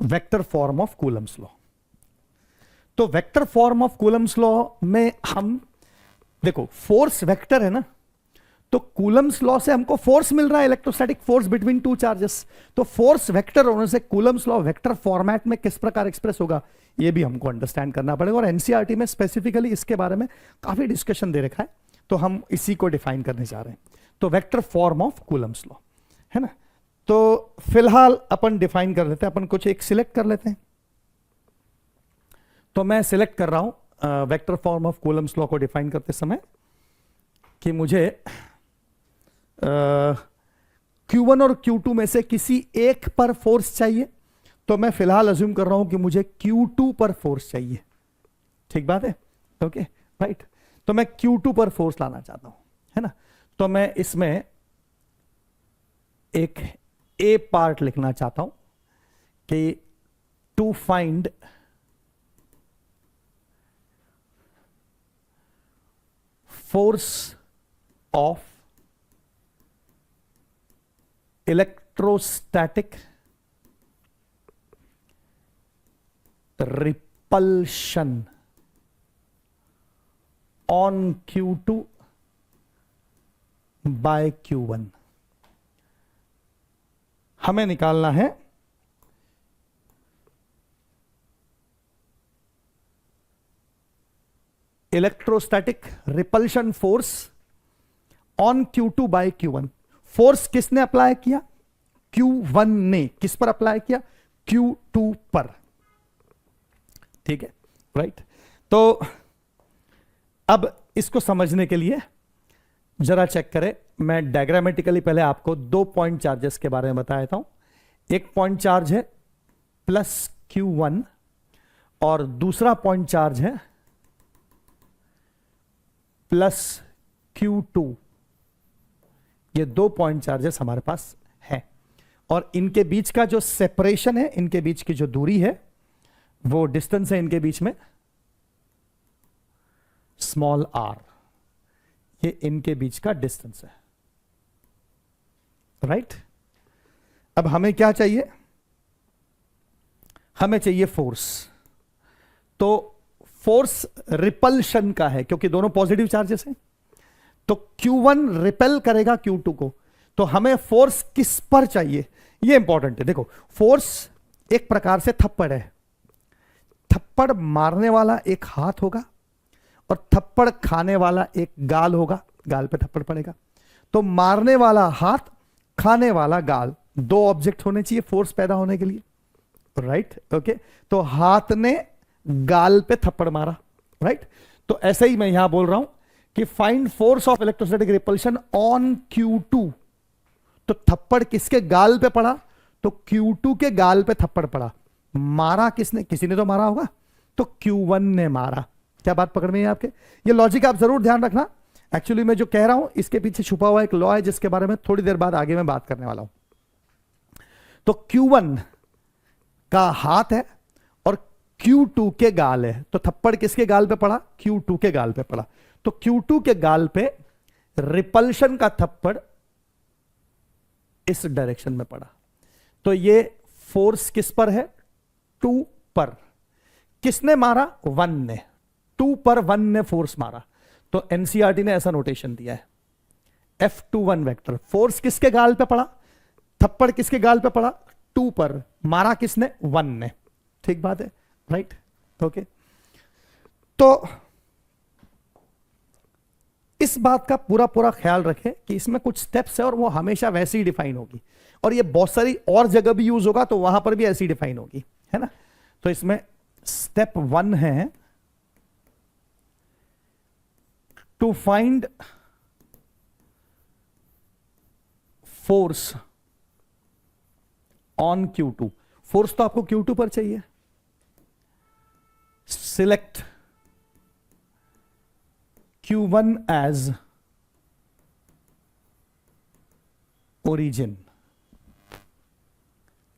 Vector form of Coulomb's law. तो vector form of Coulomb's law में हम देखो फोर्स वेक्टर है ना, तो कूलम्स लॉ से हमको फोर्स मिल रहा है, electrostatic force between two charges. तो फोर्स वेक्टर होने से कूलम्स लॉ वेक्टर फॉर्मेट में किस प्रकार एक्सप्रेस होगा ये भी हमको अंडरस्टैंड करना पड़ेगा। और एनसीईआरटी में स्पेसिफिकली इसके बारे में काफी डिस्कशन दे रखा है, तो हम इसी को डिफाइन करने जा रहे हैं। तो vector form of Coulomb's law है ना। तो फिलहाल अपन डिफाइन कर लेते हैं, अपन कुछ एक सिलेक्ट कर लेते हैं। तो मैं सिलेक्ट कर रहा हूं vector form of Coulomb's law को डिफाइन करते समय कि मुझे Q1 और Q2 में से किसी एक पर फोर्स चाहिए। तो मैं फिलहाल अज्यूम कर रहा हूं कि मुझे Q2 पर फोर्स चाहिए। ठीक बात है, ओके राइट। तो मैं Q2 पर फोर्स लाना चाहता हूं, है ना। तो मैं इसमें एक ए पार्ट लिखना चाहता हूं कि to find force of electrostatic repulsion on Q2 by Q1। हमें निकालना है electrostatic repulsion force on Q2 by Q1। Force किसने अप्लाई किया? Q1 ने। किस पर अप्लाई किया? Q2 पर। ठीक है राइट। तो अब इसको समझने के लिए जरा चेक करें, मैं डायग्रामेटिकली पहले आपको दो पॉइंट चार्जेस के बारे में बता देता हूं। एक पॉइंट चार्ज है प्लस Q1 और दूसरा पॉइंट चार्ज है प्लस Q2। ये दो पॉइंट चार्जेस हमारे पास है और इनके बीच का जो सेपरेशन है, इनके बीच की जो दूरी है, वो डिस्टेंस है इनके बीच में स्मॉल r। ये इनके बीच का डिस्टेंस है राइट। अब हमें क्या चाहिए? हमें चाहिए फोर्स। तो फोर्स रिपल्शन का है क्योंकि दोनों पॉजिटिव चार्जेस हैं। तो Q1 रिपेल करेगा Q2 को। तो हमें फोर्स किस पर चाहिए ये इंपॉर्टेंट है। देखो फोर्स एक प्रकार से थप्पड़ है। थप्पड़ मारने वाला एक हाथ होगा और थप्पड़ खाने वाला एक गाल होगा, गाल पे थप्पड़ पड़ेगा। तो मारने वाला हाथ, खाने वाला गाल, दो ऑब्जेक्ट होने चाहिए फोर्स पैदा होने के लिए राइट। ओके तो हाथ ने गाल पे थप्पड़ मारा राइट। तो ऐसे ही मैं यहां बोल रहा हूं कि find force of electrostatic repulsion on Q2। तो थप्पड़ किसके गाल पे पड़ा? तो Q2 के गाल पे थप्पड़ पड़ा। मारा किसने? किसी ने तो मारा होगा। तो Q1 ने मारा। क्या बात पकड़ में है आपके? ये लॉजिक आप जरूर ध्यान रखना। एक्चुअली मैं जो कह रहा हूं इसके पीछे छुपा हुआ एक लॉ है जिसके बारे में थोड़ी देर बाद आगे मैं बात करने वाला हूं। तो Q1 का हाथ है और Q2 के गाल है। तो थप्पड़ किसके गाल पे पड़ा? Q2 के गाल पे पड़ा। तो Q2 के गाल पे रिपल्शन का थप्पड़ इस डायरेक्शन में पड़ा। तो ये फोर्स किस पर है? 2 पर। किसने मारा? 1 ने। 2 पर 1 ने फोर्स मारा। तो एनसीईआरटी ने ऐसा नोटेशन दिया है F21 वेक्टर। फोर्स किसके गाल पे पड़ा? थप्पड़ किसके गाल पे पड़ा? 2 पर। मारा किसने? 1 ने। ठीक बात है राइट ओके। तो इस बात का पूरा पूरा ख्याल रखें कि इसमें कुछ स्टेप्स है और वो हमेशा वैसे ही डिफाइन होगी और ये बहुत सारी और जगह भी यूज होगा तो वहां पर भी ऐसी डिफाइन होगी, है ना। तो इसमें स्टेप 1 है to find force on Q2। Force तो आपको Q2 पर चाहिए। Select Q1 as origin.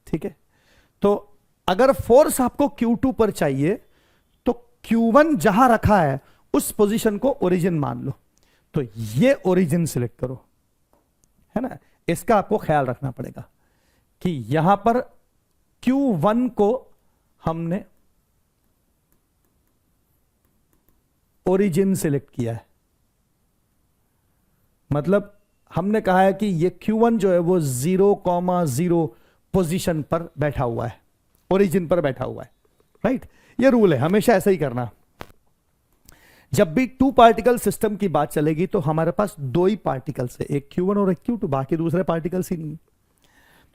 ठीक है। तो अगर फोर्स आपको Q2 पर चाहिए तो Q1 जहां रखा है उस पोजीशन को ओरिजिन मान लो। तो ये ओरिजिन सिलेक्ट करो, है ना। इसका आपको ख्याल रखना पड़ेगा कि यहां पर Q1 को हमने ओरिजिन सिलेक्ट किया है, मतलब हमने कहा है कि ये Q1 जो है वो 0,0 पोजीशन पर बैठा हुआ है, ओरिजिन पर बैठा हुआ है, राइट। ये रूल है, हमेशा ऐसा ही करना। जब भी टू पार्टिकल सिस्टम की बात चलेगी तो हमारे पास दो ही पार्टिकल्स है, एक Q1 और एक Q2, बाकी दूसरे पार्टिकल्स ही नहीं।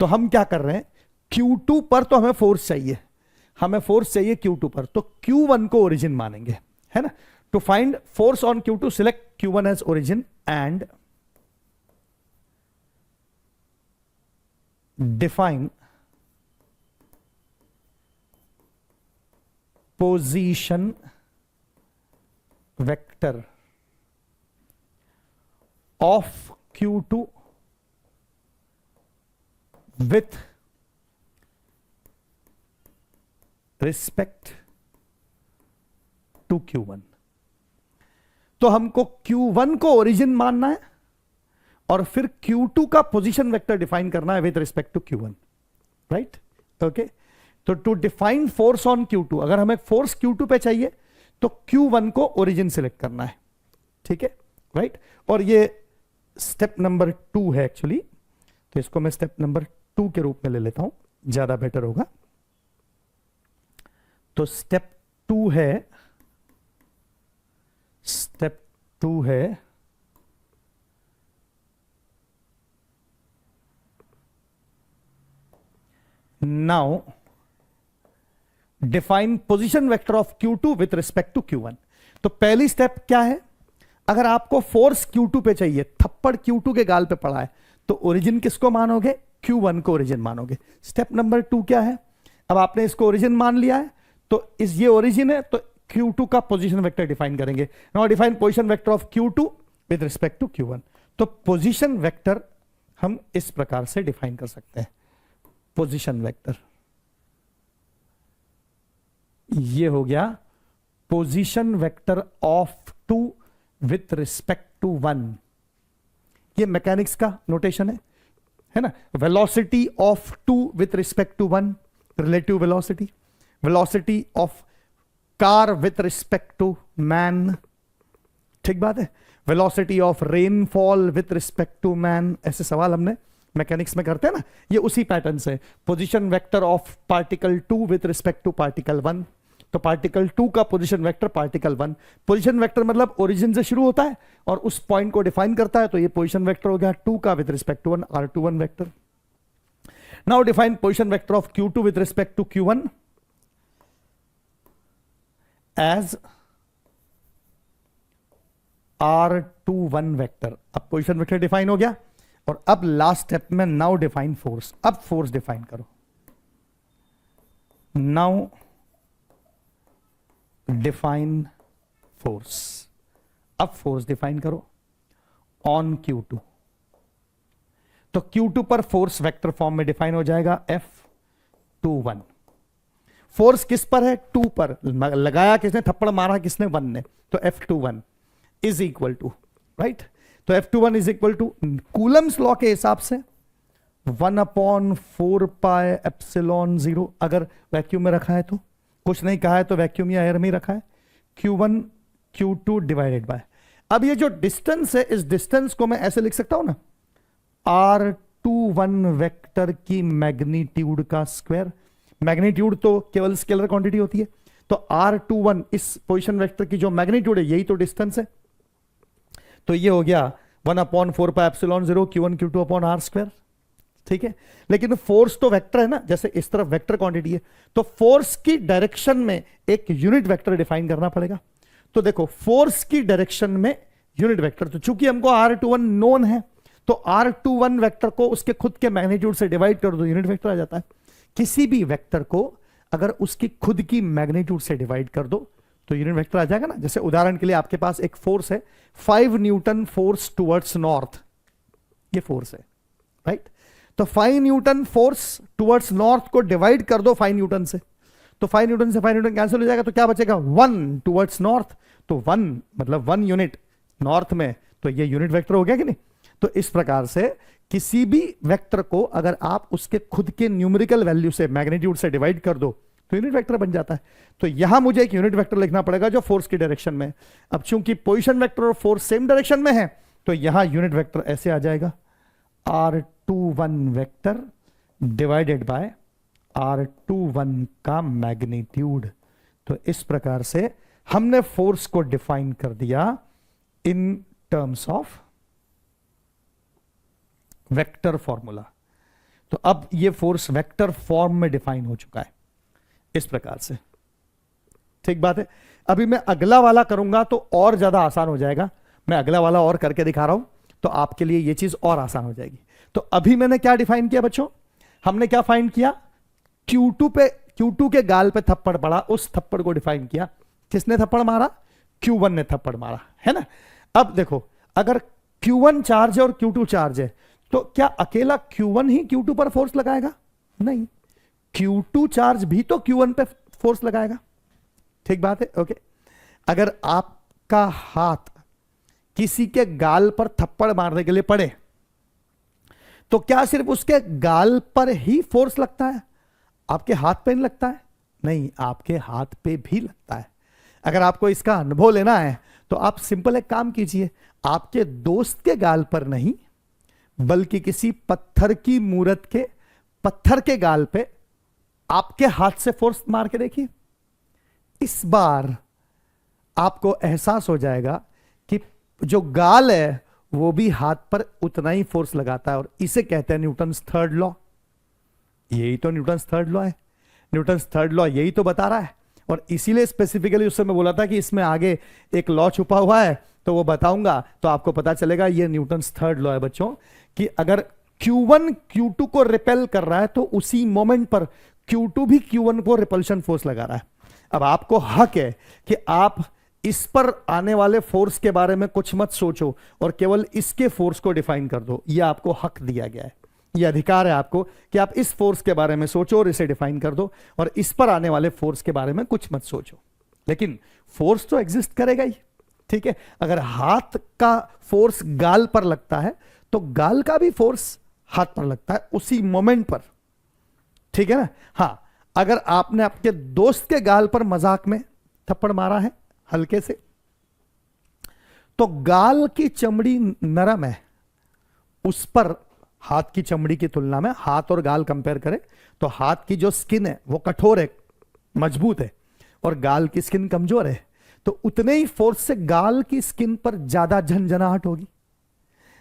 तो हम क्या कर रहे हैं, Q2 पर तो हमें फोर्स चाहिए, हमें फोर्स चाहिए Q2 पर, तो Q1 को ओरिजिन मानेंगे, है ना। To find force on Q2 select Q1 as origin and define position vector of Q2 with respect to Q1। तो हमको Q1 को ओरिजिन मानना है और फिर Q2 का पोजीशन वेक्टर डिफाइन करना है with respect to Q1, right. Okay, तो to define force on Q2, अगर हमें फोर्स Q2 पे चाहिए तो Q1 को ओरिजिन सिलेक्ट करना है, ठीक है, राइट। और ये स्टेप नंबर 2 है एक्चुअली, तो इसको मैं स्टेप नंबर 2 के रूप में ले लेता हूं, ज्यादा बेटर होगा। तो स्टेप 2 है now define position vector of Q2 with respect to Q1। तो पहली स्टेप क्या है, अगर आपको फोर्स Q2 पे चाहिए, थप्पड़ Q2 के गाल पे पड़ा है, तो ओरिजिन किसको मानोगे, Q1 को ओरिजिन मानोगे। स्टेप नंबर 2 क्या है, अब आपने इसको ओरिजिन मान लिया है, तो ये ओरिजिन है, तो Q2 का पोजीशन वेक्टर डिफाइन करेंगे। Now define position vector of Q2 with respect to Q1। तो पोजीशन वेक्टर हम इस प्रकार से डिफाइन कर सकते हैं, पोजीशन वेक्टर ये हो गया position vector of 2 with respect to 1। ये मैकेनिक्स का नोटेशन है ना। Velocity of 2 with respect to 1 relative velocity, velocity of car with respect to man, ठीक बात है। Velocity of rainfall with respect to man, ऐसे सवाल हमने मैकेनिक्स में करते हैं ना, ये उसी पैटर्न से। Position vector of particle 2 with respect to particle 1, तो पार्टिकल 2 का position vector particle 1। Position vector मतलब ओरिजिन से शुरू होता है और उस पॉइंट को डिफाइन करता है, तो ये पोजीशन वेक्टर हो गया 2 का with respect to 1, R21 vector. Now define position vector of Q2 with respect to Q1 as R21 vector. अब पोजीशन वेक्टर डिफाइन हो गया, और अब लास्ट स्टेप में नाउ डिफाइन फोर्स। अब फोर्स डिफाइन करो, नाउ डिफाइन फोर्स, अब force define करो ऑन Q2। तो Q2 पर फोर्स वेक्टर फॉर्म में डिफाइन हो जाएगा F21। फोर्स किस पर है, 2 पर, लगाया किसने, थप्पड़ मारा किसने, 1 ने, तो F21 is equal to, right. तो F21 is equal to Coulomb's law के हिसाब से 1/4πε0, अगर वैक्यूम में रखा है तो, कुछ नहीं कहा है तो वैक्यूम या एयर में रखा है, Q1 Q2 डिवाइडेड बाय। अब ये जो डिस्टेंस है, इस डिस्टेंस को मैं ऐसे लिख सकता हूं ना, R21 वेक्टर की मैग्नीट्यूड का स्क्वायर। मैग्नीट्यूड तो केवल स्केलर क्वांटिटी होती है, तो R21 इस पोजीशन वेक्टर की जो मैग्नीट्यूड है, यही तो डिस्टेंस है। तो ये हो गया 1/4πε0 Q1 Q2 upon R square, ठीक है। लेकिन फोर्स तो वेक्टर है ना, जैसे इस तरफ वेक्टर क्वांटिटी है, तो फोर्स की डायरेक्शन में एक यूनिट वेक्टर डिफाइन करना पड़ेगा। तो देखो फोर्स की डायरेक्शन में यूनिट वेक्टर, तो चूंकि हमको R21 नोन है, तो R21 वेक्टर को उसके खुद के मैग्नीट्यूड से डिवाइड कर दो, यूनिट वेक्टर आ जाता है। किसी भी वेक्टर को अगर उसकी खुद की मैग्नीट्यूड से डिवाइड कर दो तो यूनिट वेक्टर आ जाएगा ना। जैसे उदाहरण के लिए आपके पास एक फोर्स है 5 न्यूटन फोर्स टुवर्ड्स नॉर्थ, ये फोर्स है, राइट। तो 5 न्यूटन फोर्स टुवर्ड्स नॉर्थ को डिवाइड कर दो 5 न्यूटन से, तो 5 न्यूटन से 5 न्यूटन कैंसिल हो जाएगा, तो क्या बचेगा 1 टुवर्ड्स नॉर्थ, तो 1 मतलब 1 यूनिट नॉर्थ में, तो ये यूनिट वेक्टर हो गया कि नहीं। तो इस प्रकार से किसी भी वेक्टर को अगर आप उसके खुद के न्यूमेरिकल वैल्यू से, मैग्नीट्यूड से डिवाइड कर दो तो यूनिट वेक्टर बन जाता है। तो यहां मुझे एक यूनिट वेक्टर लिखना पड़ेगा जो फोर्स की डायरेक्शन में। अब चूंकि पोजीशन वेक्टर और फोर्स सेम डायरेक्शन में है तो यहां यूनिट वेक्टर ऐसे आ जाएगा, r21 vector divided by r21 का मैग्नीट्यूड। तो इस प्रकार से हमने फोर्स को डिफाइन कर दिया in terms of vector formula. तो अब ये फोर्स वेक्टर फॉर्म में डिफाइन हो चुका है इस प्रकार से। ठीक बात है। अभी मैं अगला वाला करूंगा तो और ज्यादा आसान हो जाएगा। मैं अगला वाला और करके दिखा रहा हूं तो आपके लिए ये चीज और आसान हो जाएगी। तो अभी मैंने क्या डिफाइन किया बच्चों, हमने क्या फाइंड किया, Q2 के गाल पे थप्पड़ पड़ा, उस थप्पड़ को डिफाइन किया। किसने थप्पड़ मारा, Q1 ने थप्पड़ मारा, है ना। अब देखो अगर Q1 चार्ज है और Q2 चार्ज है तो क्या अकेला Q1 ही Q2 पर फोर्स लगाएगा, नहीं, Q2 चार्ज भी तो Q1 पे फोर्स लगाएगा। ठीक बात है, ओके। अगर आपका हाथ किसी के गाल पर थप्पड़ मारने के लिए पड़े तो क्या सिर्फ उसके गाल पर ही फोर्स लगता है, आपके हाथ पे नहीं लगता है, नहीं, आपके हाथ पे भी लगता है। अगर आपको इसका अनुभव लेना है तो आप सिंपल एक काम कीजिए, आपके दोस्त के गाल पर नहीं बल्कि किसी पत्थर की मूरत के पत्थर के गाल पे आपके हाथ से फोर्स मार के देखिए। इस बार आपको एहसास हो जाएगा कि जो गाल है वो भी हाथ पर उतना ही फोर्स लगाता है, और इसे कहते हैं न्यूटन्स थर्ड लॉ। यही तो न्यूटन्स थर्ड लॉ है। न्यूटन्स थर्ड लॉ यही तो बता रहा है, और इसीलिए स्पेसिफिकली उससे मैं बोला था कि इसमें आगे एक लॉ छुपा हुआ है तो वो बताऊंगा तो आपको पता चलेगा। ये न्यूटन्स थर्ड लॉ है बच्चों कि अगर Q1 Q2 को रिपेल कर रहा है तो उसी मोमेंट पर Q2 भी Q1 को रिपल्शन फोर्स लगा रहा है। अब आपको हक है कि आप इस पर आने वाले फोर्स के बारे में कुछ मत सोचो और केवल इसके फोर्स को डिफाइन कर दो। यह आपको हक दिया गया है, यह अधिकार है आपको कि आप इस फोर्स के बारे में सोचो और इसे डिफाइन कर दो, और इस पर आने वाले फोर्स के बारे में कुछ मत सोचो। लेकिन फोर्स तो एग्जिस्ट करेगा ही, ठीक है। अगर हाथ का फोर्स गाल पर लगता है तो गाल का भी फोर्स हाथ पर लगता है उसी मोमेंट पर, ठीक है ना। हां, अगर आपने आपके दोस्त के गाल पर मजाक में थप्पड़ मारा है हल्के से, तो गाल की चमड़ी नरम है, उस पर हाथ की चमड़ी की तुलना में हाथ और गाल कंपेयर करें तो हाथ की जो स्किन है वो कठोर है, मजबूत है, और गाल की स्किन कमजोर है। तो उतने ही फोर्स से गाल की स्किन पर ज्यादा झंझनाहट होगी।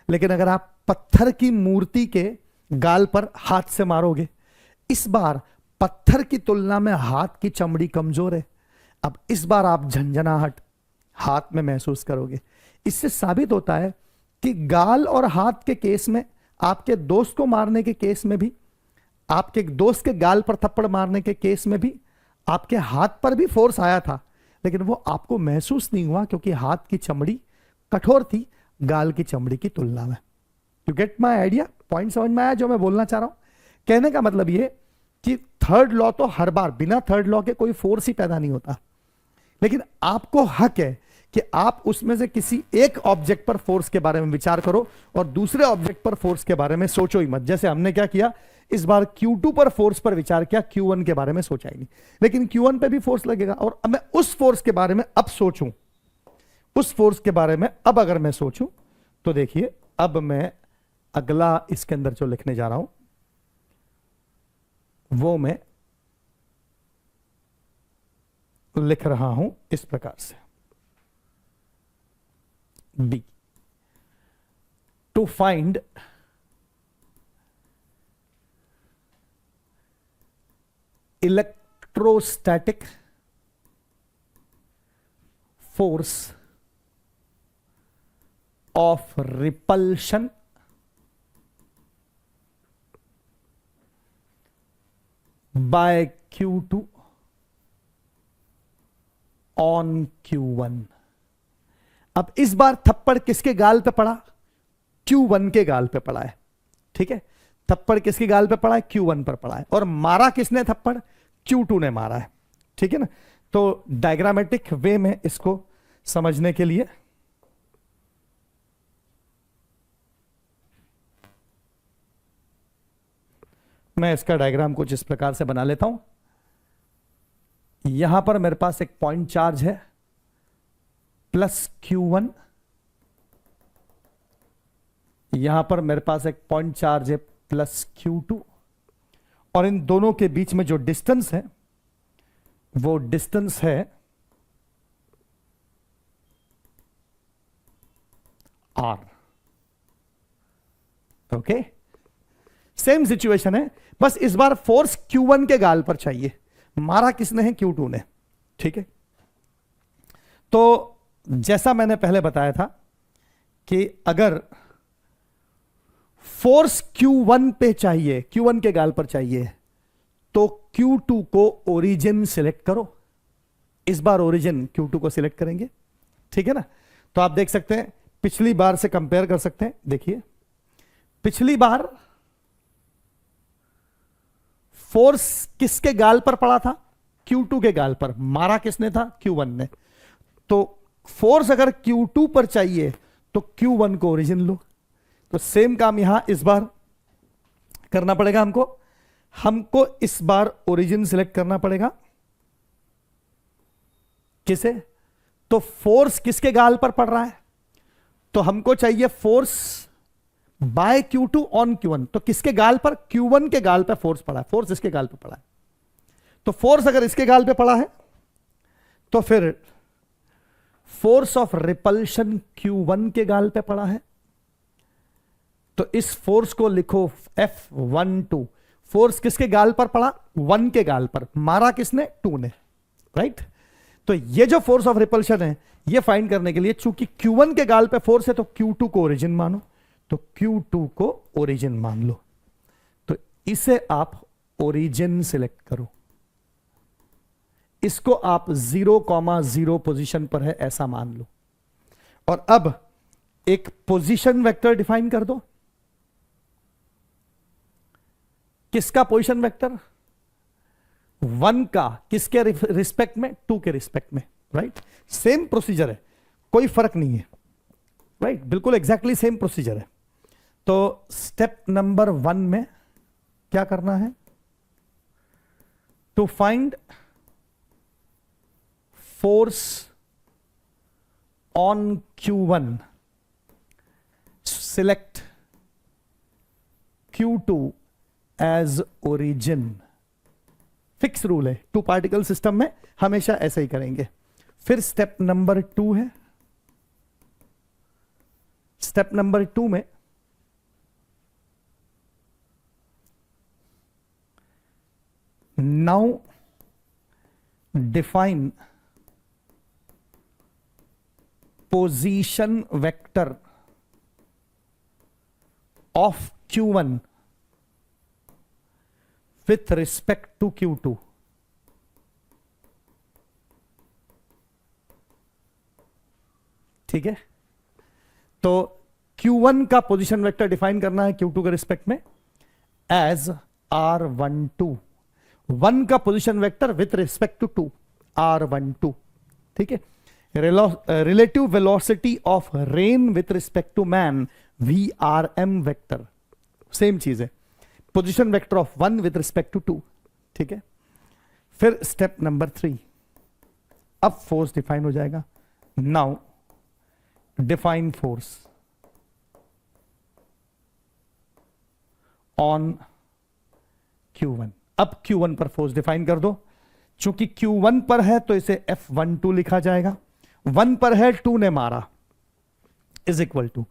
लेकिन अगर आप पत्थर की मूर्ति के गाल पर हाथ से मारोगे, इस बार पत्थर की तुलना में हाथ की चमड़ी कमजोर है, अब इस बार आप झंझनाहट हाथ में महसूस करोगे। इससे साबित होता है कि गाल और हाथ के केस में, आपके दोस्त को मारने के केस में भी, आपके दोस्त के गाल पर थप्पड़ मारने के केस में भी आपके हाथ पर भी फोर्स आया था, लेकिन वो आपको महसूस नहीं हुआ क्योंकि हाथ की चमड़ी कठोर थी गाल की चमड़ी की तुलना में। You get my idea, point समझ में आया जो मैं बोलना चाह रहा हूं। कहने का मतलब ये कि थर्ड लॉ तो हर बार, बिना थर्ड लॉ के कोई फोर्स ही पैदा नहीं होता, लेकिन आपको हक है कि आप उसमें से किसी एक ऑब्जेक्ट पर फोर्स के बारे में विचार करो और दूसरे ऑब्जेक्ट पर फोर्स के बारे में सोचो ही मत। जैसे हमने क्या किया, इस बार Q2 पर फोर्स पर विचार किया, Q1 के बारे में सोचा ही नहीं, लेकिन Q1 पे भी फोर्स लगेगा। और अब मैं उस फोर्स के बारे में अब सोचूं, उस फोर्स के बारे में अब अगर मैं सोचूं तो देखिए, अब मैं अगला इसके अंदर जो लिखने जा रहा हूं वो मैं लिख रहा हूं इस प्रकार से, B, to find electrostatic force of repulsion by Q2 on Q1। अब इस बार थप्पड़ किसके गाल पे पड़ा, Q1 के गाल पे पड़ा है, ठीक है। थप्पड़ किसके गाल पे पड़ा है, Q1 पर पड़ा है, और मारा किसने थप्पड़, Q2 ने मारा है, ठीक है ना। तो डायग्रामेटिक वे में इसको समझने के लिए मैं इसका डायग्राम कुछ इस प्रकार से बना लेता हूं। यहां पर मेरे पास एक पॉइंट चार्ज है प्लस Q1, यहां पर मेरे पास एक पॉइंट चार्ज है प्लस Q2, और इन दोनों के बीच में जो डिस्टेंस है वो डिस्टेंस है R। ओके, सेम सिचुएशन है, बस इस बार फोर्स Q1 के गाल पर चाहिए, मारा किसने है? Q2 ने। ठीक है, तो जैसा मैंने पहले बताया था कि अगर फोर्स Q1 पे चाहिए, Q1 के गाल पर चाहिए, तो Q2 को ओरिजिन सिलेक्ट करो। इस बार ओरिजिन Q2 को सिलेक्ट करेंगे, ठीक है ना। तो आप देख सकते हैं, पिछली बार से कंपेयर कर सकते हैं। देखिए, पिछली बार फोर्स किसके गाल पर पड़ा था? Q2 के गाल पर। मारा किसने था? Q1 ने। तो फोर्स अगर Q2 पर चाहिए तो Q1 को ओरिजिन लो। तो सेम काम यहां इस बार करना पड़ेगा हमको इस बार ओरिजिन सिलेक्ट करना पड़ेगा। किसे? तो फोर्स किसके गाल पर पड़ रहा है? तो हमको चाहिए force by Q2 on Q1। तो किसके गाल पर? Q1 के गाल पर फोर्स पड़ा है, फोर्स इसके गाल पर पड़ा है। तो फोर्स अगर इसके गाल पे पड़ा है तो फिर फोर्स ऑफ रिपल्शन Q1 के गाल पे पड़ा है, तो इस फोर्स को लिखो F12। फोर्स किसके गाल पर पड़ा? 1 के गाल पर। मारा किसने? 2 ने, राइट। तो ये जो फोर्स ऑफ रिपल्शन है, ये फाइंड करने के लिए, चूंकि Q1 के गाल पे फोर्स है तो Q2 को ओरिजिन मानो, तो Q2 को ओरिजिन मान लो। तो इसे आप ओरिजिन सिलेक्ट करो। इसको आप 0,0 पोजीशन पर है ऐसा मान लो, और अब एक पोजीशन वेक्टर डिफाइन कर दो। किसका पोजीशन वेक्टर? 1 का। किसके रिस्पेक्ट में? 2 के रिस्पेक्ट में, राइट। सेम प्रोसीजर है, कोई फर्क नहीं है, राइट। बिल्कुल एग्जैक्टली सेम प्रोसीजर है। तो स्टेप नंबर 1 में क्या करना है? To find force on Q1 select Q2 as origin। Fix rule है, 2 पार्टिकल सिस्टम में हमेशा ऐसे ही करेंगे। फिर स्टेप नंबर 2 है। स्टेप नंबर 2 में now define position vector of Q1 with respect to Q2। ठीक है, तो Q1 का पोजीशन वेक्टर डिफाइन करना है Q2 के रिस्पेक्ट में एज R12। 1 का position vector with respect to 2 R12। ठीक है, relative velocity of rain with respect to man VRM vector, same चीज है। Position vector of 1 with respect to 2। ठीक है, फिर स्टेप नंबर 3, अब फोर्स डिफाइन हो जाएगा। Now define force on Q1। अब Q1 पर फोर्स डिफाइन कर दो। चूंकि Q1 पर है तो इसे F12 लिखा जाएगा। 1 पर है, 2 ने मारा, is equal to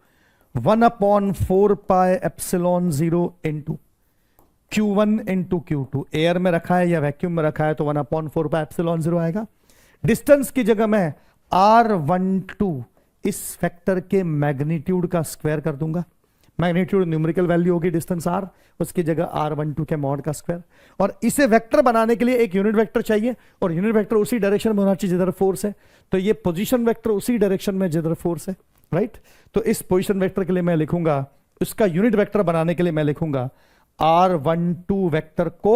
1/4 pi epsilon 0 into Q1 into Q2। Air में रखा है या वैक्यूम में रखा है तो 1/4 पाई एप्सिलॉन 0 आएगा। डिस्टेंस की जगह मैं R12 इस फैक्टर के मैग्नीट्यूड का स्क्वायर कर दूंगा। मैग्नीट्यूड न्यूमेरिकल वैल्यू होगी डिस्टेंस R, उसकी जगह R12 के मॉड का स्क्वायर। और इसे वेक्टर बनाने के लिए एक यूनिट वेक्टर चाहिए, और यूनिट वेक्टर उसी डायरेक्शन में होना चाहिए जिधर फोर्स है। तो ये पोजीशन वेक्टर उसी डायरेक्शन में जिधर फोर्स है, राइट। तो इस पोजीशन वेक्टर के लिए मैं लिखूंगा, उसका यूनिट वेक्टर बनाने के लिए मैं लिखूंगा R12 वेक्टर को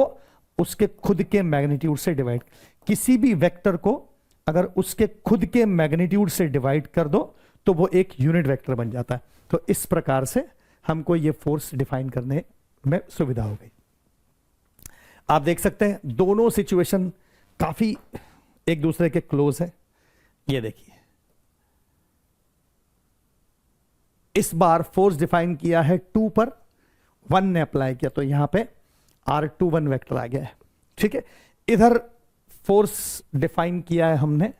उसके खुद के मैग्नीट्यूड से डिवाइड। किसी भी वेक्टर को अगर उसके खुद के मैग्नीट्यूड से डिवाइड कर दो तो वो एक यूनिट वेक्टर बन जाता है। तो इस प्रकार से हमको ये फोर्स डिफाइन करने में सुविधा हो गई। आप देख सकते हैं दोनों सिचुएशन काफी एक दूसरे के क्लोज है। ये देखिए, इस बार फोर्स डिफाइन किया है 2 पर, 1 ने अप्लाई किया तो यहां पे R21 वेक्टर आ गया है। ठीक है, इधर फोर्स डिफाइन किया है हमने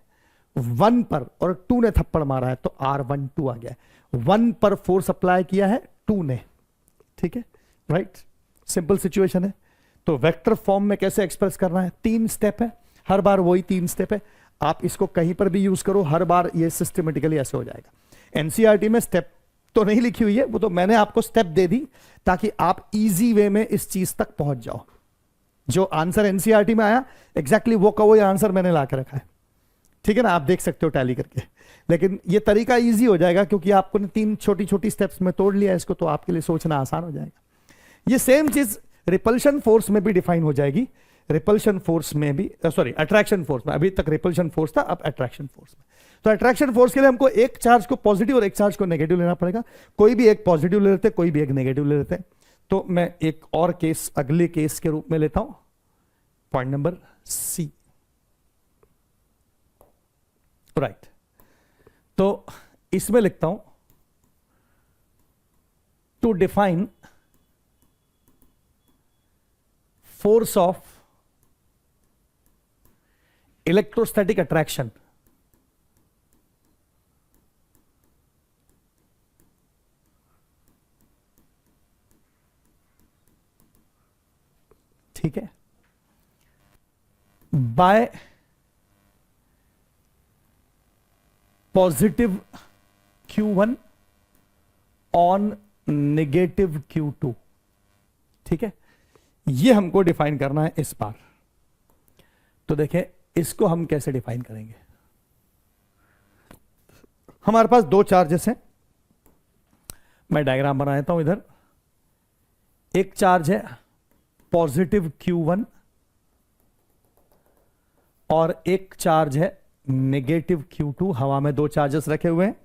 1 पर और 2 ने थप्पड़ मारा है तो R12 आ गया है। 1 पर फोर्स अप्लाई किया है 2 ने। ठीक है, राइट, सिंपल सिचुएशन है। तो वेक्टर फॉर्म में कैसे एक्सप्रेस करना है, 3 स्टेप है, हर बार वही 3 स्टेप है। आप इसको कहीं पर भी यूज करो, हर बार ये सिस्टमेटिकली ऐसे हो जाएगा। एनसीईआरटी में स्टेप तो नहीं लिखी हुई है, वो तो मैंने आपको स्टेप दे दी ताकि आप इजी वे में इस चीज तक पहुंच जाओ। जो आंसर एनसीईआरटी में आया एग्जैक्टली वो का वही आंसर मैंने ला के रखा है। ठीक है ना, आप देख सकते हो टैली करके, लेकिन ये तरीका इजी हो जाएगा क्योंकि आपको 3 छोटी छोटी स्टेप्स में तोड़ लिया इसको, तो आपके लिए सोचना आसान हो जाएगा। ये सेम चीज रिपल्शन फोर्स में भी डिफाइन हो जाएगी। रिपल्शन फोर्स में भी, सॉरी अट्रैक्शन फोर्स में, अभी तक रिपल्शन फोर्स था, अब अट्रैक्शन फोर्स में। तो अट्रैक्शन फोर्स के लिए हमको एक चार्ज को पॉजिटिव और एक चार्ज को नेगेटिव लेना पड़ेगा। कोई भी एक पॉजिटिव ले लेते, कोई भी एक नेगेटिव ले लेते। तो मैं एक और केस अगले केस के रूप में लेता हूं, पॉइंट नंबर सी। राइट, तो इसमें लिखता हूं to define force of electrostatic attraction ठीक है, bye positive Q1 on negative Q2। ठीक है, ये हमको डिफाइन करना है इस बार। तो देखें इसको हम कैसे डिफाइन करेंगे। हमारे पास 2 चार्जेस हैं, मैं डायग्राम बना देता हूं इधर। एक चार्ज है पॉजिटिव Q1 और एक चार्ज है नेगेटिव Q2। हवा में 2 चार्जेस रखे हुए हैं,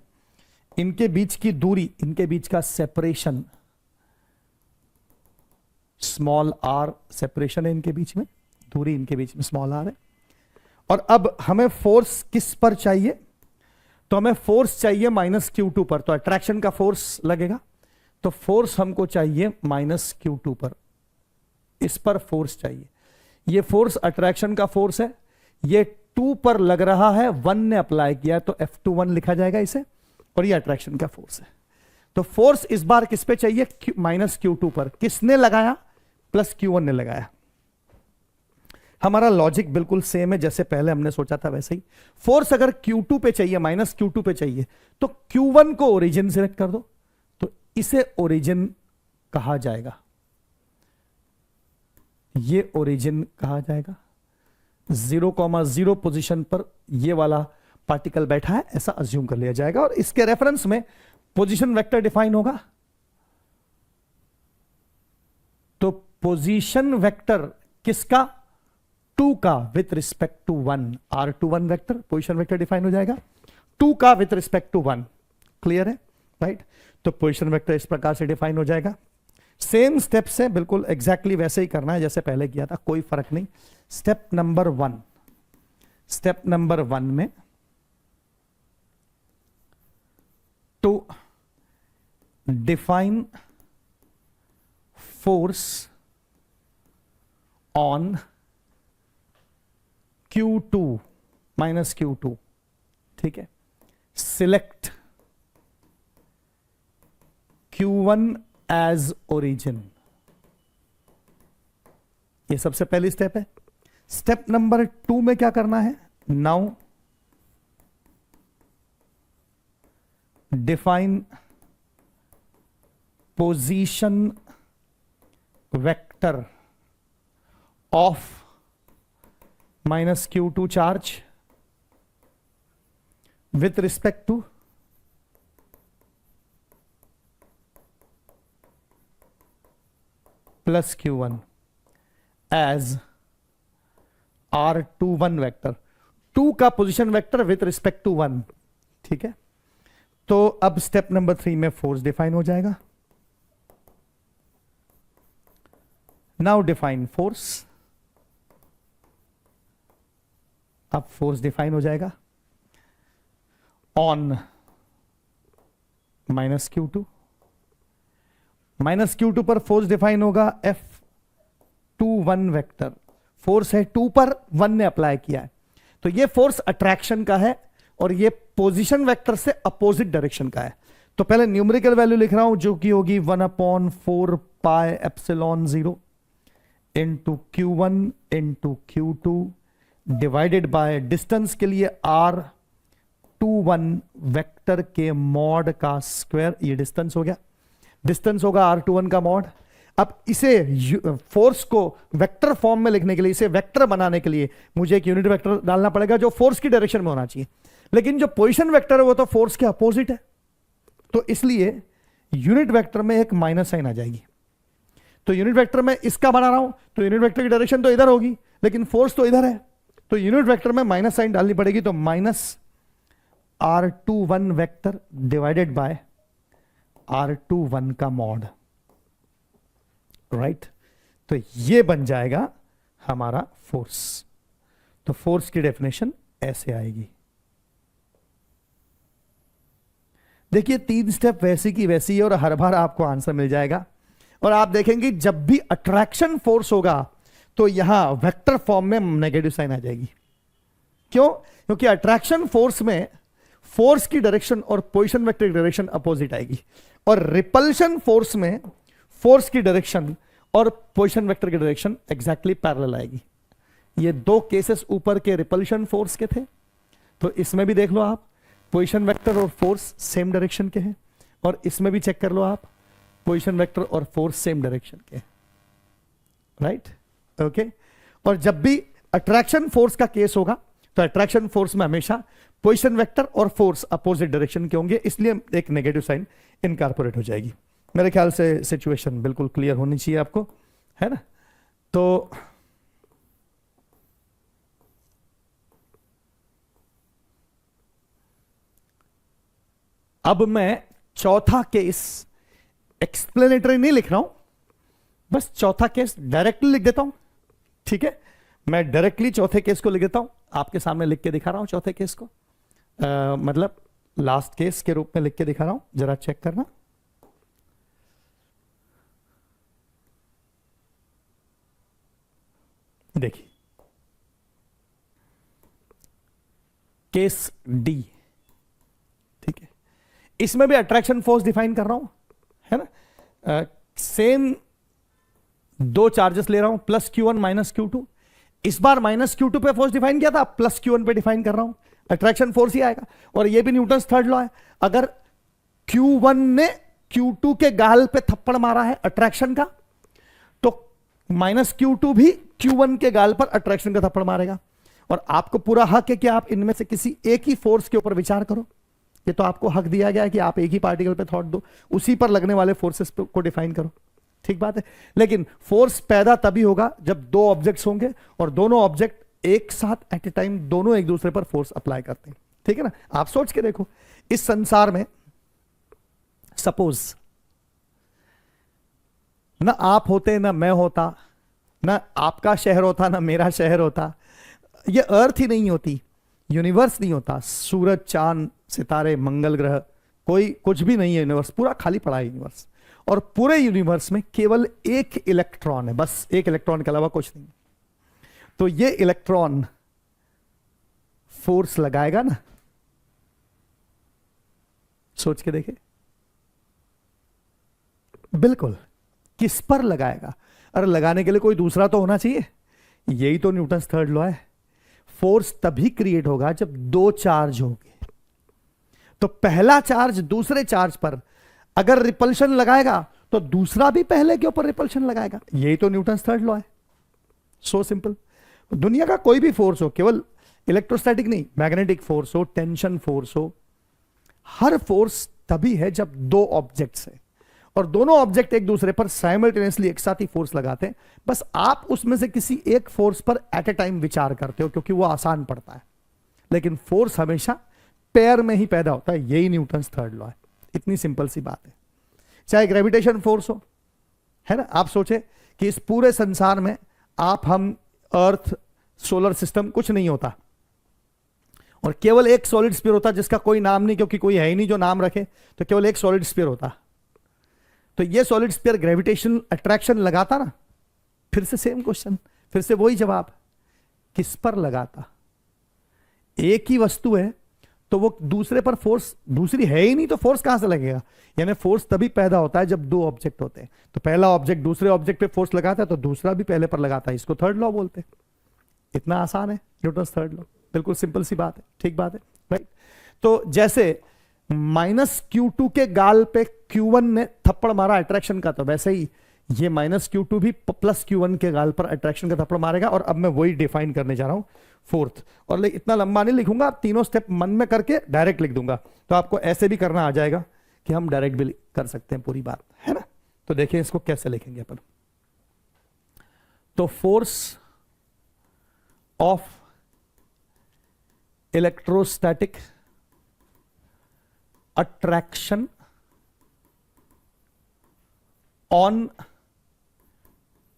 इनके बीच की दूरी, इनके बीच का सेपरेशन स्मॉल r सेपरेशन है, इनके बीच में दूरी, इनके बीच में स्मॉल r है। और अब हमें फोर्स किस पर चाहिए, तो हमें फोर्स चाहिए -Q2 पर। तो अट्रैक्शन का फोर्स लगेगा, तो फोर्स हमको चाहिए -Q2 पर, इस पर फोर्स चाहिए। ये फोर्स अट्रैक्शन का फोर्स है, ये 2 पर लग रहा है, 1 ने अप्लाई किया तो F21 लिखा जाएगा इसे, और ये अट्रैक्शन का फोर्स है। तो फोर्स इस बार किस पे चाहिए, -Q2 पर। किसने लगाया, +Q1 ने लगाया। हमारा लॉजिक बिल्कुल सेम है जैसे पहले हमने सोचा था वैसे ही। फोर्स अगर Q2 पे चाहिए, -Q2 पे चाहिए, तो Q1 को ओरिजिन सिलेक्ट कर दो, तो इसे ओरिजिन कहा जाएगा, ये ओरिजिन कहा जाएगा। 0,0 पोजीशन पर ये वाला पार्टिकल बैठा है ऐसा अज्यूम कर लिया जाएगा, और इसके रेफरेंस में पोजीशन वेक्टर डिफाइन होगा। तो पोजीशन वेक्टर किसका, 2 का with respect to 1, R21 vector position vector define हो जाएगा 2 का विथ रिस्पेक्ट टू 1। क्लियर है, राइट। तो पोजीशन वेक्टर इस प्रकार से डिफाइन हो जाएगा। सेम स्टेप से बिल्कुल एग्जैक्टली वैसे ही करना है जैसे पहले किया था, कोई फर्क नहीं। स्टेप नंबर 1, स्टेप नंबर 1 में to define force on Q2 -Q2, ठीक है, सिलेक्ट Q1 एज ओरिजिन। ये सबसे पहली स्टेप है। स्टेप नंबर 2 में क्या करना है, now define position vector of -Q2 charge with respect to +Q1 as R21 vector, 2 का position vector with respect to 1। ठीक है, तो अब स्टेप नंबर 3 में फोर्स डिफाइन हो जाएगा। नाउ डिफाइन फोर्स अब फोर्स डिफाइन हो जाएगा on minus Q2, minus Q2 पर फोर्स डिफाइन होगा F21 वेक्टर, फोर्स है 2 पर, 1 ने अप्लाई किया है, तो ये फोर्स अट्रैक्शन का है और ये पोजीशन वेक्टर से अपोजिट डायरेक्शन का है। तो पहले न्यूमेरिकल वैल्यू लिख रहा हूं जो कि होगी 1/4 pi epsilon 0 into Q1 into Q2 divided by distance के लिए R21 वेक्टर के मॉड का स्क्वायर, ये डिस्टेंस हो गया, डिस्टेंस होगा R21 का मॉड। अब इसे फोर्स को वेक्टर फॉर्म में लिखने के लिए, इसे वेक्टर बनाने के लिए मुझे एक यूनिट वेक्टर डालना पड़ेगा जो फोर्स की डायरेक्शन में होना चाहिए, लेकिन जो पोजीशन वेक्टर है वो तो फोर्स के अपोजिट है, तो इसलिए यूनिट वेक्टर में एक माइनस साइन आ जाएगी। तो यूनिट वेक्टर में इसका बना रहा हूं, तो यूनिट वेक्टर की डायरेक्शन तो इधर होगी लेकिन फोर्स तो इधर है, तो यूनिट वेक्टर में माइनस साइन डालनी पड़ेगी, तो minus R21 vector divided by R21 का मॉड, राइट। तो ये बन जाएगा हमारा फोर्स। तो फोर्स की डेफिनेशन ऐसे आएगी। देखिए 3 स्टेप वैसी की वैसी है और हर बार आपको आंसर मिल जाएगा। और आप देखेंगे जब भी अट्रैक्शन फोर्स होगा तो यहां वेक्टर फॉर्म में नेगेटिव साइन आ जाएगी। क्यों? क्योंकि अट्रैक्शन फोर्स में फोर्स की डायरेक्शन और पोजीशन वेक्टर की डायरेक्शन अपोजिट आएगी, और रिपल्शन फोर्स में फोर्स की डायरेक्शन और पोजीशन वेक्टर की डायरेक्शन एग्जैक्टली पैरेलल आएगी। ये 2 केसेस ऊपर के रिपल्शन फोर्स के थे, तो इसमें भी देख लो आप, पोजीशन वेक्टर और फोर्स सेम डायरेक्शन के हैं, और इसमें भी चेक कर लो आप, पोजीशन वेक्टर और फोर्स सेम डायरेक्शन के, राइट, ओके। और जब भी अट्रैक्शन फोर्स का केस होगा तो अट्रैक्शन फोर्स में हमेशा पोजीशन वेक्टर और फोर्स अपोजिट डायरेक्शन के होंगे, इसलिए एक नेगेटिव साइन इनकॉर्पोरेट हो जाएगी। मेरे ख्याल से सिचुएशन बिल्कुल क्लियर होनी चाहिए आपको, है ना। तो अब मैं चौथा केस एक्सप्लेनेटरी नहीं लिख रहा हूं, बस चौथा केस डायरेक्टली लिख देता हूं, ठीक है। मैं डायरेक्टली चौथे केस को लिख देता हूं, आपके सामने लिख के दिखा रहा हूं चौथे केस को, मतलब लास्ट केस के रूप में लिख के दिखा रहा हूं, जरा चेक करना। देखिए केस डी, ठीक है, इसमें भी अट्रैक्शन फोर्स डिफाइन कर रहा हूं, है ना। सेम 2 चार्जेस ले रहा हूं, प्लस Q1 माइनस Q2। इस बार माइनस Q2 पे फोर्स डिफाइन किया था, प्लस Q1 पे डिफाइन कर रहा हूं, अट्रैक्शन फोर्स ही आएगा। और ये भी न्यूटन्स थर्ड लॉ है, अगर Q1 ने Q2 के गाल पे थप्पड़ मारा है अट्रैक्शन का, तो माइनस Q2 भी Q1 के गाल पर अट्रैक्शन का थप्पड़ मारेगा। और आपको पूरा हक है कि आप इनमें से किसी एक ही फोर्स के ऊपर विचार करो, ये तो आपको हक दिया गया है कि आप एक ही पार्टिकल पे थॉट दो, उसी पर लगने वाले फोर्सेस को डिफाइन करो, ठीक बात है। लेकिन फोर्स पैदा तभी होगा जब 2 ऑब्जेक्ट्स होंगे और दोनों ऑब्जेक्ट एक साथ एट ए टाइम दोनों एक दूसरे पर फोर्स अप्लाई करते हैं, ठीक है ना। आप सोच के देखो, इस संसार में सपोज ना आप होते, ना मैं होता, ना आपका शहर होता, ना मेरा शहर होता, ये अर्थ ही नहीं होती, यूनिवर्स नहीं होता, सूरज, चांद, सितारे, मंगल ग्रह, कोई कुछ भी नहीं है, यूनिवर्स पूरा खाली पड़ा है यूनिवर्स। और पूरे यूनिवर्स में केवल एक इलेक्ट्रॉन है, बस एक इलेक्ट्रॉन के अलावा कुछ नहीं। तो ये इलेक्ट्रॉन फोर्स लगाएगा ना, सोच के देखे, बिल्कुल। किस पर लगाएगा? अरे लगाने के लिए कोई दूसरा तो होना चाहिए, यही तो न्यूटन्स थर्ड लॉ है। फोर्स तभी क्रिएट होगा जब 2 चार्ज होंगे, तो पहला चार्ज दूसरे चार्ज पर अगर रिपल्शन लगाएगा तो दूसरा भी पहले के ऊपर रिपल्शन लगाएगा, यही तो न्यूटन्स थर्ड लॉ है। So simple. दुनिया का कोई भी फोर्स हो, केवल इलेक्ट्रोस्टैटिक नहीं, मैग्नेटिक फोर्स हो, टेंशन फोर्स हो, हर फोर्स तभी है जब 2 ऑब्जेक्ट्स है और दोनों ऑब्जेक्ट एक दूसरे पर साइमल्टेनियसली एक साथ ही फोर्स लगाते हैं। बस आप उसमें से किसी एक फोर्स पर एट ए टाइम विचार करते हो क्योंकि वो आसान पड़ता है, लेकिन फोर्स हमेशा पेयर में ही पैदा होता है, यही न्यूटन्स थर्ड लॉ है। इतनी सिंपल सी बात है। चाहे ग्रेविटेशन फोर्स हो, है ना, आप सोचे कि इस पूरे संसार में आप, हम, अर्थ, सोलर सिस्टम कुछ नहीं होता, और केवल एक सॉलिड स्फीयर होता जिसका कोई नाम नहीं, क्योंकि कोई है ही नहीं जो नाम रखे, तो केवल एक सॉलिड स्फीयर होता। तो ये सॉलिड स्फीयर ग्रेविटेशनल अट्रैक्शन लगाता ना, फिर से सेम क्वेश्चन, फिर से वही जवाब, किस पर लगाता? एक ही वस्तु है तो वो दूसरे पर फोर्स, दूसरी है ही नहीं तो फोर्स कहां से लगेगा? यानी फोर्स तभी पैदा होता है जब दो ऑब्जेक्ट होते हैं, तो पहला ऑब्जेक्ट दूसरे ऑब्जेक्ट पे फोर्स लगाता है तो दूसरा भी पहले पर लगाता है, इसको थर्ड लॉ बोलते हैं। इतना आसान है न्यूटन थर्ड लॉ, बिल्कुल सिंपल सी बात है, ठीक बात है, राइट। तो जैसे -Q2 के गाल पे Q1 ने थप्पड़ मारा अट्रैक्शन का, तो वैसे ही ये -Q2 भी +Q1 के गाल पर अट्रैक्शन का थप्पड़ मारेगा। और अब मैं वही डिफाइन करने जा रहा हूं फोर्थ, और इतना लंबा नहीं लिखूंगा, आप तीनों स्टेप मन में करके डायरेक्ट लिख दूंगा, तो आपको ऐसे भी करना आ जाएगा कि हम डायरेक्ट भी कर सकते हैं पूरी बात, है ना। तो देखिए इसको कैसे लिखेंगे अपन। तो force of electrostatic attraction on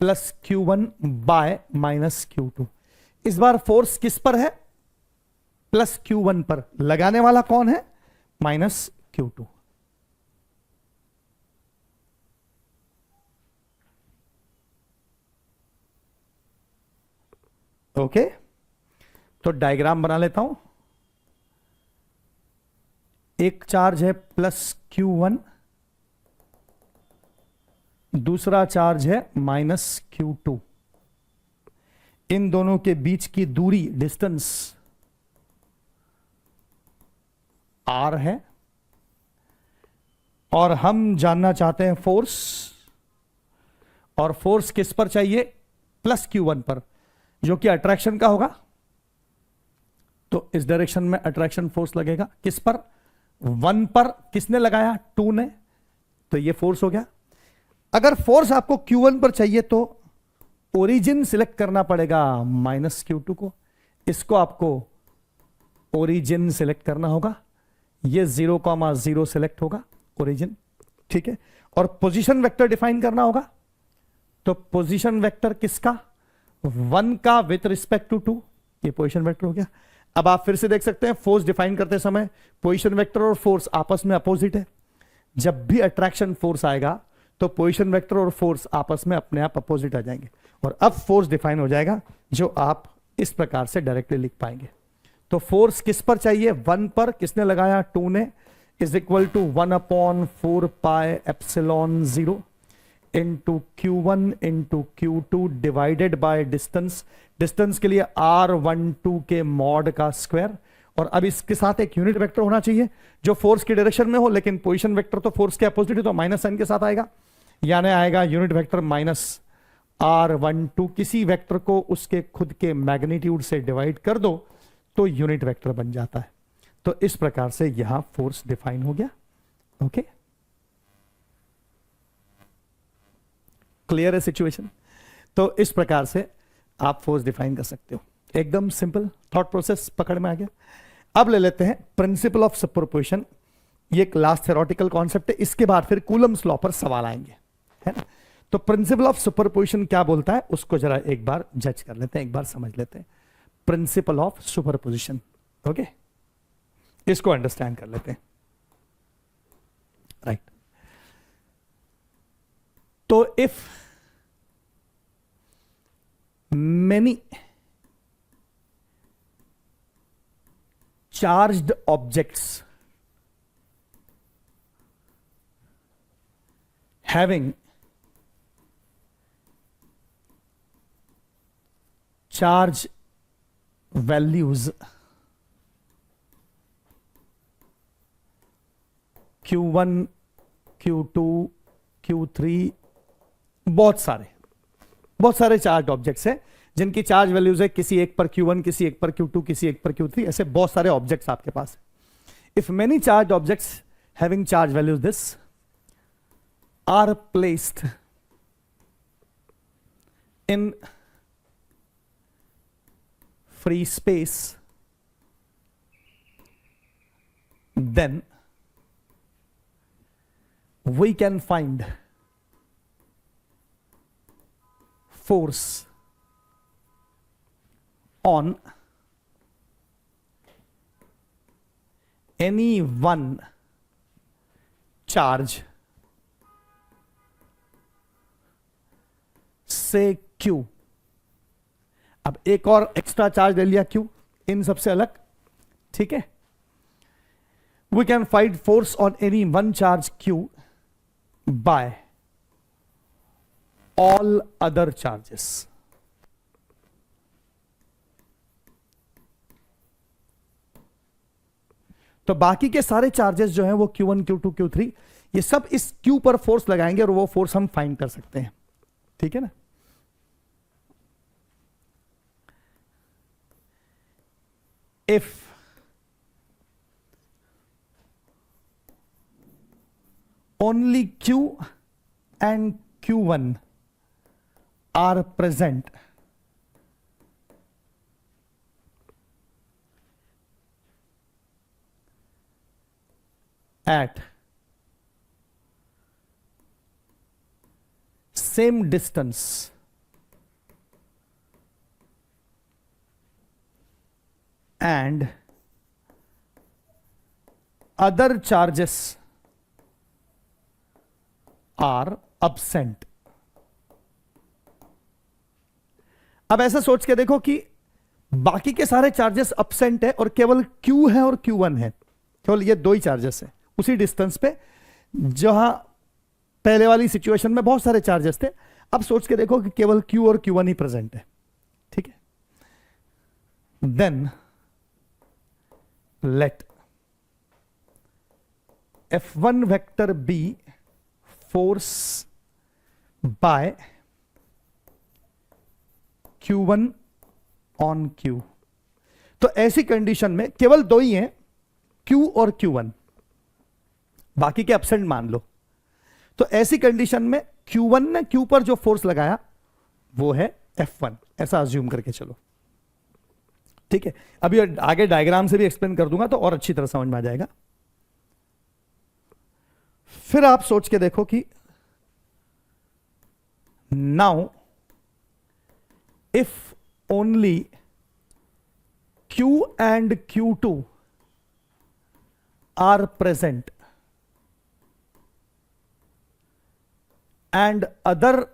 +Q1 by -Q2। इस बार फोर्स किस पर है? +Q1 पर। लगाने वाला कौन है? -Q2। ओके, तो डायग्राम बना लेता हूं। एक चार्ज है +Q1, दूसरा चार्ज है -Q2। इन दोनों के बीच की दूरी, डिस्टेंस r है, और हम जानना चाहते हैं फोर्स, और फोर्स किस पर चाहिए? +Q1 पर, जो कि अट्रैक्शन का होगा। तो इस डायरेक्शन में अट्रैक्शन फोर्स लगेगा किस पर? 1 पर। किसने लगाया? 2 ने, तो ये फोर्स हो गया। अगर फोर्स आपको Q1 पर चाहिए तो ओरिजिन सिलेक्ट करना पड़ेगा -Q2 को, इसको आपको ओरिजिन सिलेक्ट करना होगा, ये 0,0 सिलेक्ट होगा ओरिजिन, ठीक है। और पोजीशन वेक्टर डिफाइन करना होगा, तो पोजीशन वेक्टर किसका? 1 का विथ रिस्पेक्ट टू 2, ये पोजीशन वेक्टर हो गया। अब आप फिर से देख सकते हैं फोर्स डिफाइन करते समय पोजीशन वेक्टर और फोर्स आपस में अपोजिट है। जब भी अट्रैक्शन फोर्स आएगा तो पोजीशन वेक्टर और फोर्स आपस में अपने आप अपोजिट आ जाएंगे, और अब फोर्स डिफाइन हो जाएगा, जो आप इस प्रकार से डायरेक्टली लिख पाएंगे। तो फोर्स किस पर चाहिए? 1 पर। किसने लगाया? 2 ने। Is equal to 1/4 pi epsilon 0 into Q1 into Q2 divided by distance. Distance के लिए R12 के मॉड का स्क्वायर, और अब इसके साथ एक यूनिट वेक्टर होना चाहिए जो फोर्स की डायरेक्शन में हो, लेकिन पोजीशन वेक्टर तो फोर्स के अपोजिट है, तो माइनस साइन के साथ आएगा, यानी आएगा यूनिट वेक्टर -R12। किसी वेक्टर को उसके खुद के मैग्नीट्यूड से डिवाइड कर दो तो यूनिट वेक्टर बन जाता है। तो इस प्रकार से यहां फोर्स डिफाइन हो गया। ओके, क्लियर है सिचुएशन? तो इस प्रकार से आप फोर्स डिफाइन कर सकते हो, एकदम सिंपल थॉट प्रोसेस पकड़ में आ गया। अब ले लेते हैं प्रिंसिपल ऑफ सुपरपोजिशन, ये एक लास्ट थ्योरेटिकल कॉन्सेप्ट है, इसके बाद फिर कूलम्स लॉ पर सवाल आएंगे, है ना। तो प्रिंसिपल ऑफ सुपरपोजिशन क्या बोलता है उसको जरा एक बार जज कर लेते हैं, एक बार समझ लेते हैं। प्रिंसिपल ऑफ सुपरपोजिशन, ओके, इसको अंडरस्टैंड कर लेते हैं, राइट। तो if many charged objects having charge values Q1, Q2, Q3, बहुत सारे चार्ज ऑब्जेक्ट्स हैं जिनकी चार्ज वैल्यूज है किसी एक पर Q1, किसी एक पर Q2, किसी एक पर Q3, ऐसे बहुत सारे ऑब्जेक्ट्स आपके पास है। If many charge objects having charge values this are placed in free space, then we can find force on any one charge से Q, अब एक और एक्स्ट्रा चार्ज ले लिया Q इन सबसे अलग, ठीक है। We can find force on any one charge Q by all other charges. तो बाकी के सारे चार्जेस जो हैं वो Q1, Q2, Q3 ये सब इस Q पर फोर्स लगाएंगे और वो फोर्स हम फाइंड कर सकते हैं, ठीक है ना। If only Q and Q1 are present at same distance and other charges are absent. अब ऐसा सोच के देखो कि बाकी के सारे चार्जेस absent है और केवल Q है और Q1 है, केवल ये दो ही चार्जेस है उसी डिस्टेंस पे, जहां पहले वाली सिचुएशन में बहुत सारे चार्जेस थे। अब सोच के देखो कि केवल Q और Q1 ही प्रेजेंट है, ठीक है। Then let F1 vector be force by Q1 on Q। तो ऐसी कंडीशन में केवल दो ही हैं, Q और Q1, बाकी के एब्सेंट मान लो। तो ऐसी कंडीशन में Q1 ने Q पर जो फोर्स लगाया वो है F1, ऐसा अज्यूम करके चलो, ठीक है। अभी आगे डायग्राम से भी एक्सप्लेन कर दूंगा तो और अच्छी तरह समझ में आ जाएगा। फिर आप सोच के देखो कि now if only Q and Q2 are present and other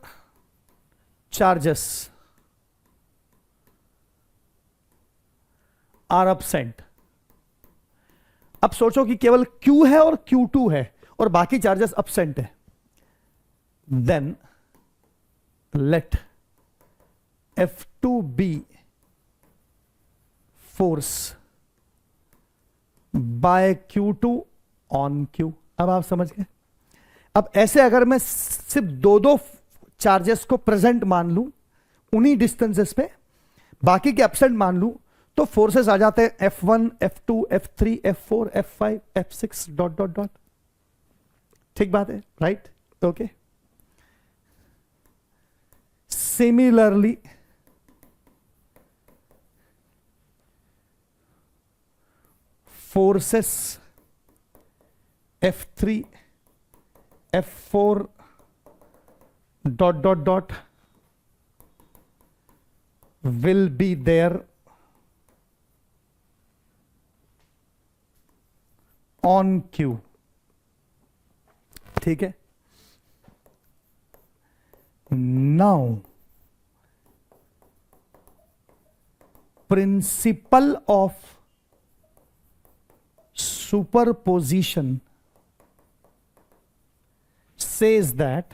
charges are absent। अब सोचो कि केवल Q है और Q2 है और बाकी चार्जेस absent है। Then let F2 be force by Q2 on Q। अब आप समझ गए। अब ऐसे अगर मैं सिर्फ दो दो चार्जेस को प्रेजेंट मान लूं उन्हीं डिस्टेंसेस पे, बाकी के एब्सेंट मान लूं, तो फोर्सेस आ जाते हैं F1, F2, F3, F4, F5, F6 dot dot dot. ठीक बात है, right? Okay. Similarly forces F3, F4 dot dot dot will be there on Q। ठीक है। Now principle of superposition says that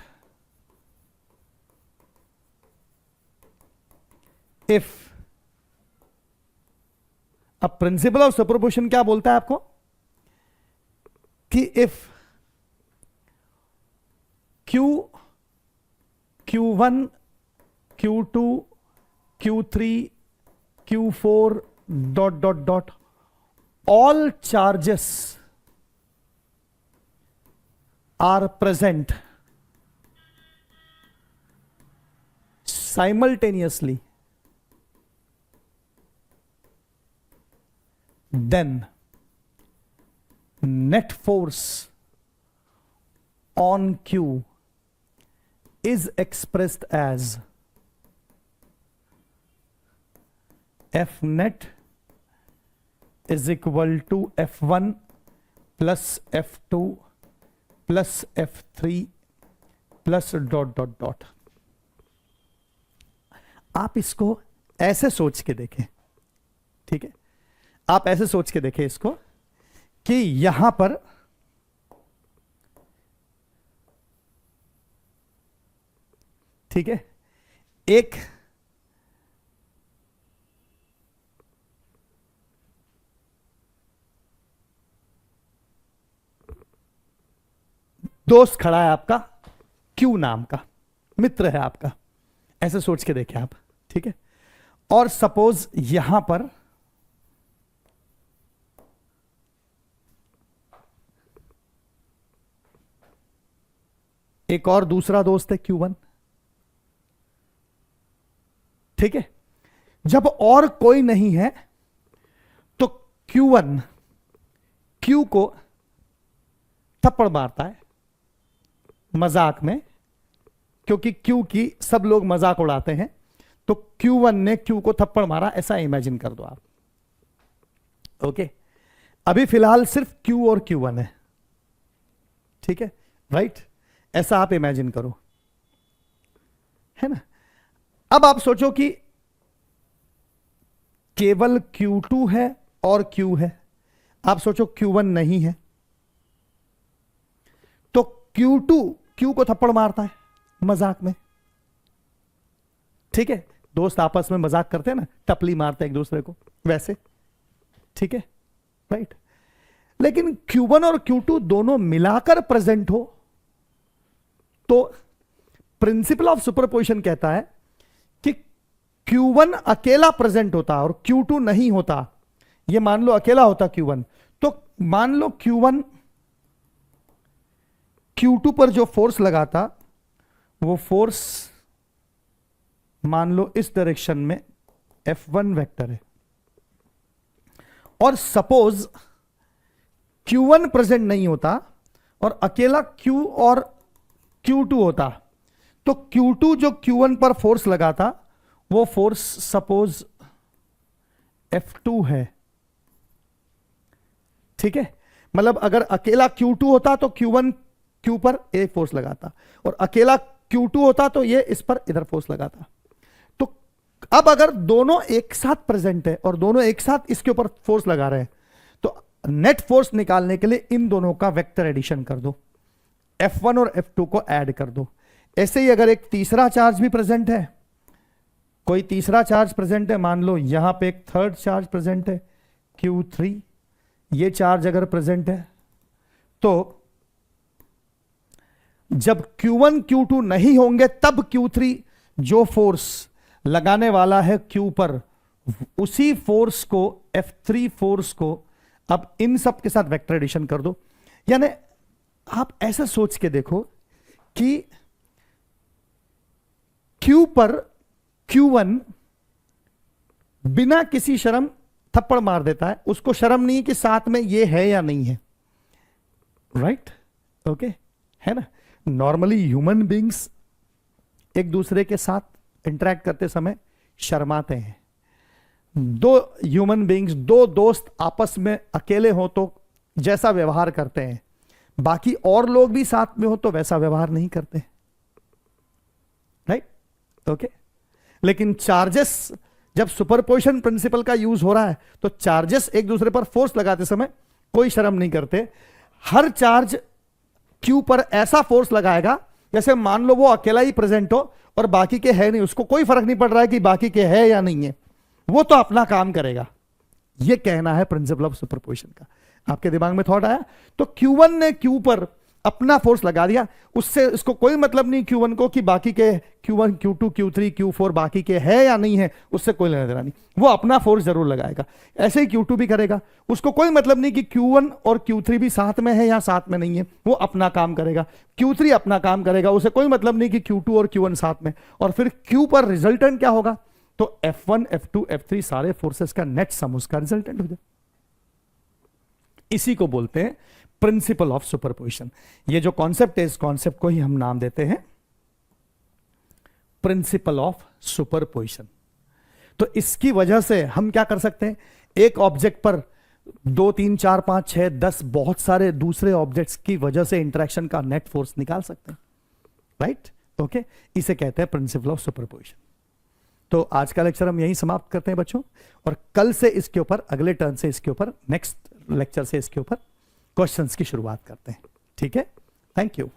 if अब principle of superposition क्या बोलता है आपको कि if Q, Q1, Q2, Q3, Q4 dot dot dot all charges are present simultaneously, then net force on Q is expressed as F net is equal to F1 plus F2 plus F3 plus dot dot dot. आप इसको ऐसे सोच के देखें, ठीक है, आप ऐसे सोच के देखें इसको कि यहां पर ठीक है एक दोस्त खड़ा है आपका, क्यू नाम का मित्र है आपका, ऐसे सोच के देखें आप, ठीक है। और सपोज यहां पर एक और दूसरा दोस्त है Q1, ठीक है। जब और कोई नहीं है तो Q1 Q को थप्पड़ मारता है मजाक में, क्योंकि Q की सब लोग मजाक उड़ाते हैं, तो Q1 ने Q को थप्पड़ मारा, ऐसा इमेजिन कर दो आप। ओके, अभी फिलहाल सिर्फ Q और Q1 है, ठीक है, राइट, ऐसा आप इमेजिन करो, है ना। अब आप सोचो कि केवल Q2 है और Q है, आप सोचो Q1 नहीं है, तो Q2 Q को थप्पड़ मारता है मजाक में, ठीक है, दोस्त आपस में मजाक करते हैं ना, टपली मारते हैं एक दूसरे को, वैसे, ठीक है, राइट। लेकिन Q1 और Q2 दोनों मिलाकर प्रेजेंट हो तो प्रिंसिपल ऑफ सुपरपोजिशन कहता है कि Q1 अकेला प्रेजेंट होता और Q2 नहीं होता। ये मान लो अकेला होता Q1, तो मान लो Q1 Q2 पर जो फोर्स लगाता वो फोर्स मान लो इस डायरेक्शन में F1 वेक्टर है, और सपोज Q1 प्रेजेंट नहीं होता और अकेला Q और Q2 होता, तो Q2 जो Q1 पर फोर्स लगाता वो फोर्स सपोज F2 है, ठीक है। मतलब अगर अकेला Q2 होता तो Q1 Q पर एक फोर्स लगाता, और अकेला Q2 होता तो ये इस पर इधर फोर्स लगाता। तो अब अगर दोनों एक साथ प्रेजेंट है और दोनों एक साथ इसके ऊपर फोर्स लगा रहे हैं, तो नेट फोर्स निकालने के लिए इन दोनों का वेक्टर एडिशन कर दो, F1 और F2 को ऐड कर दो। ऐसे ही अगर एक तीसरा चार्ज भी प्रेजेंट है, कोई तीसरा चार्ज प्रेजेंट है, मान लो यहां पे एक थर्ड चार्ज प्रेजेंट है Q3, ये चार्ज अगर प्रेजेंट है, तो जब Q1 Q2 नहीं होंगे तब Q3 जो फोर्स लगाने वाला है Q पर, उसी फोर्स को F3 फोर्स को अब इन सब के साथ वेक्टर एडिशन कर दो। यानी आप ऐसा सोच के देखो कि Q पर Q1 बिना किसी शर्म थप्पड़ मार देता है, उसको शर्म नहीं कि साथ में ये है या नहीं है, राइट, ओके, है ना। नॉर्मली ह्यूमन बींग्स एक दूसरे के साथ इंटरेक्ट करते समय शर्माते हैं। दो ह्यूमन बींग्स, दो दोस्त आपस में अकेले हो तो जैसा व्यवहार करते हैं, बाकी और लोग भी साथ में हो तो वैसा व्यवहार नहीं करते, राइट, ओके। लेकिन चार्जेस, जब सुपरपोजिशन प्रिंसिपल का यूज हो रहा है तो चार्जेस एक दूसरे पर फोर्स लगाते समय कोई शर्म नहीं करते। हर चार्ज Q पर ऐसा फोर्स लगाएगा जैसे मान लो वो अकेला ही प्रेजेंट हो और बाकी के है नहीं, उसको कोई फर्क नहीं पड़ रहा है कि बाकी के है या नहीं है, वो तो अपना काम करेगा। ये कहना है प्रिंसिपल ऑफ सुपरपोजिशन का। आपके दिमाग में थॉट आया? तो Q1 ने Q पर अपना फोर्स लगा दिया, उससे इसको कोई मतलब नहीं Q1 को कि बाकी के Q1 Q2 Q3 Q4 बाकी के है या नहीं है, उससे कोई लेना देना नहीं, वो अपना फोर्स जरूर लगाएगा। ऐसे ही Q2 भी करेगा, उसको कोई मतलब नहीं कि Q1 और Q3 भी साथ में है या साथ में नहीं है, वो अपना काम करेगा। Q3 अपना काम करेगा, उसे कोई मतलब नहीं कि Q2 और Q1 साथ में। और फिर Q पर रिजल्टेंट क्या होगा? तो F1 F2 F3 सारे फोर्सेस का नेट सम उसका रिजल्टेंट हो जाए। इसी को बोलते हैं प्रिंसिपल ऑफ सुपरपोजिशन। ये जो कॉन्सेप्ट है, इस कॉन्सेप्ट को ही हम नाम देते हैं प्रिंसिपल ऑफ सुपरपोजिशन। तो इसकी वजह से हम क्या कर सकते हैं, एक ऑब्जेक्ट पर 2 3 4 5 6 10 बहुत सारे दूसरे ऑब्जेक्ट्स की वजह से इंटरेक्शन का नेट फोर्स निकाल सकते हैं, राइट? ओके, इसे कहते हैं प्रिंसिपल ऑफ सुपरपोजिशन। तो आज का लेक्चर हम यहीं समाप्त करते हैं बच्चों, और कल से इसके ऊपर, अगले टर्न से इसके ऊपर, नेक्स्ट लेक्चर से इसके ऊपर क्वेश्चंस की शुरुआत करते हैं। ठीक है, थैंक यू।